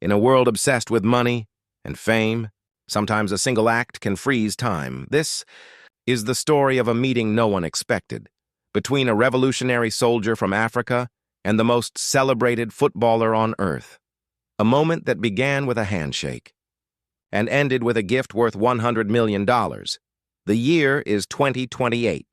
In a world obsessed with money and fame, sometimes a single act can freeze time. This is the story of a meeting no one expected between a revolutionary soldier from Africa and the most celebrated footballer on earth. A moment that began with a handshake and ended with a gift worth $100 million. The year is 2028.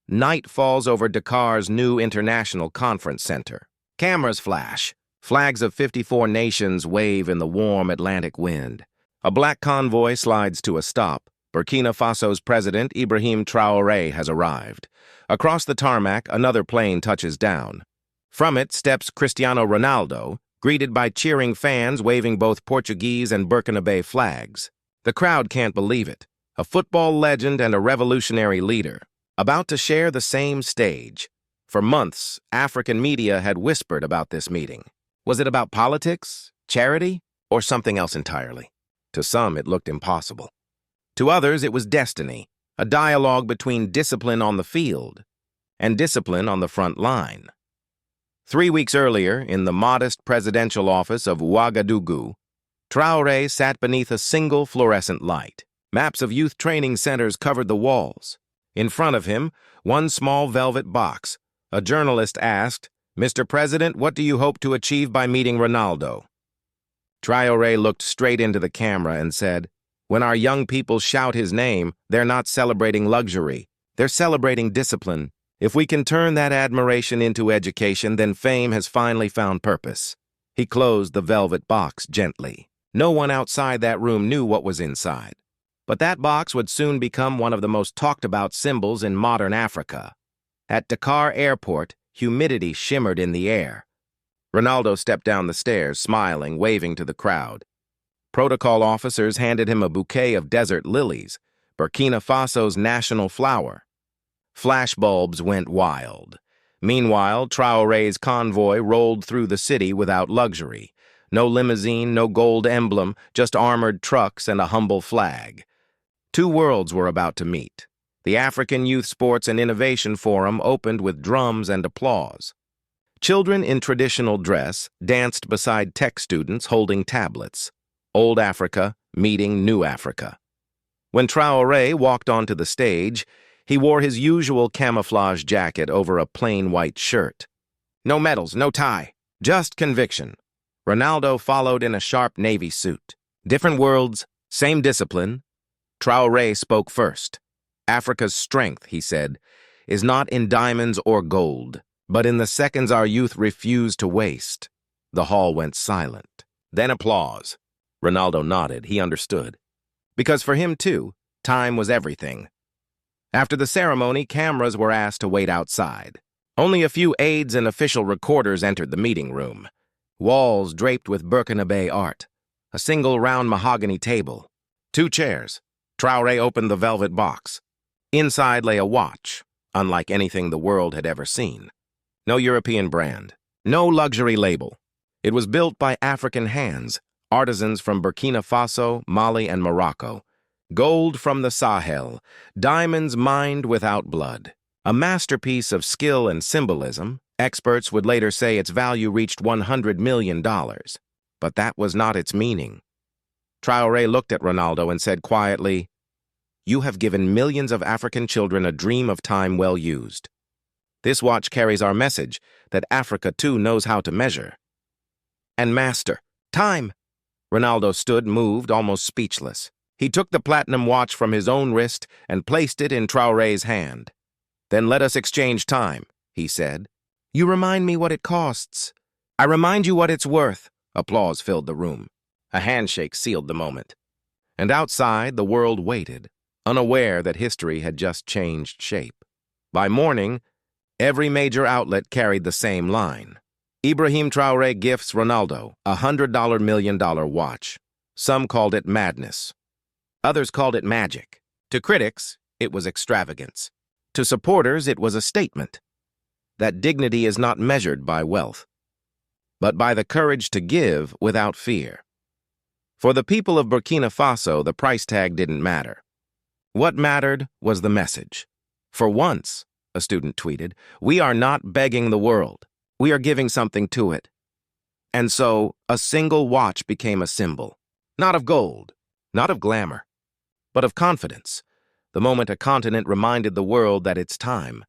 Night falls over Dakar's new international conference center. Cameras flash. Flags of 54 nations wave in the warm Atlantic wind. A black convoy slides to a stop. Burkina Faso's president, Ibrahim Traoré, has arrived. Across the tarmac, another plane touches down. From it steps Cristiano Ronaldo, greeted by cheering fans waving both Portuguese and Burkinabe flags. The crowd can't believe it. A football legend and a revolutionary leader, about to share the same stage. For months, African media had whispered about this meeting. Was it about politics, charity, or something else entirely? To some, it looked impossible. To others, it was destiny, a dialogue between discipline on the field and discipline on the front line. 3 weeks earlier, in the modest presidential office of Ouagadougou, Traoré sat beneath a single fluorescent light. Maps of youth training centers covered the walls. In front of him, one small velvet box. A journalist asked, "Mr. President, what do you hope to achieve by meeting Ronaldo?" Traoré looked straight into the camera and said, "When our young people shout his name, they're not celebrating luxury. They're celebrating discipline. If we can turn that admiration into education, then fame has finally found purpose." He closed the velvet box gently. No one outside that room knew what was inside. But that box would soon become one of the most talked-about symbols in modern Africa. At Dakar Airport, humidity shimmered in the air. Ronaldo stepped down the stairs, smiling, waving to the crowd. Protocol officers handed him a bouquet of desert lilies, Burkina Faso's national flower. Flashbulbs went wild. Meanwhile, Traoré's convoy rolled through the city without luxury. No limousine, no gold emblem, just armored trucks and a humble flag. Two worlds were about to meet. The African Youth Sports and Innovation Forum opened with drums and applause. Children in traditional dress danced beside tech students holding tablets. Old Africa meeting New Africa. When Traoré walked onto the stage, he wore his usual camouflage jacket over a plain white shirt. No medals, no tie, just conviction. Ronaldo followed in a sharp navy suit. Different worlds, same discipline. Traoré spoke first. "Africa's strength," he said, "is not in diamonds or gold, but in the seconds our youth refuse to waste." The hall went silent. Then applause. Ronaldo nodded. He understood. Because for him, too, time was everything. After the ceremony, cameras were asked to wait outside. Only a few aides and official recorders entered the meeting room. Walls draped with Burkinabe art. A single round mahogany table. 2 chairs. Traoré opened the velvet box. Inside lay a watch, unlike anything the world had ever seen. No European brand. No luxury label. It was built by African hands, artisans from Burkina Faso, Mali, and Morocco. Gold from the Sahel, diamonds mined without blood. A masterpiece of skill and symbolism. Experts would later say its value reached $100 million. But that was not its meaning. Traoré looked at Ronaldo and said quietly, "You have given millions of African children a dream of time well used. This watch carries our message that Africa too knows how to measure and master time." Ronaldo stood, moved, almost speechless. He took the platinum watch from his own wrist and placed it in Traoré's hand. "Then let us exchange time," he said. "You remind me what it costs. I remind you what it's worth." Applause filled the room. A handshake sealed the moment. And outside, the world waited, unaware that history had just changed shape. By morning, every major outlet carried the same line. Ibrahim Traoré gifts Ronaldo a $100 million watch. Some called it madness. Others called it magic. To critics, it was extravagance. To supporters, it was a statement that dignity is not measured by wealth, but by the courage to give without fear. For the people of Burkina Faso, the price tag didn't matter. What mattered was the message. "For once," a student tweeted, "we are not begging the world. We are giving something to it." And so, a single watch became a symbol, not of gold, not of glamour, but of confidence, the moment a continent reminded the world that it's time.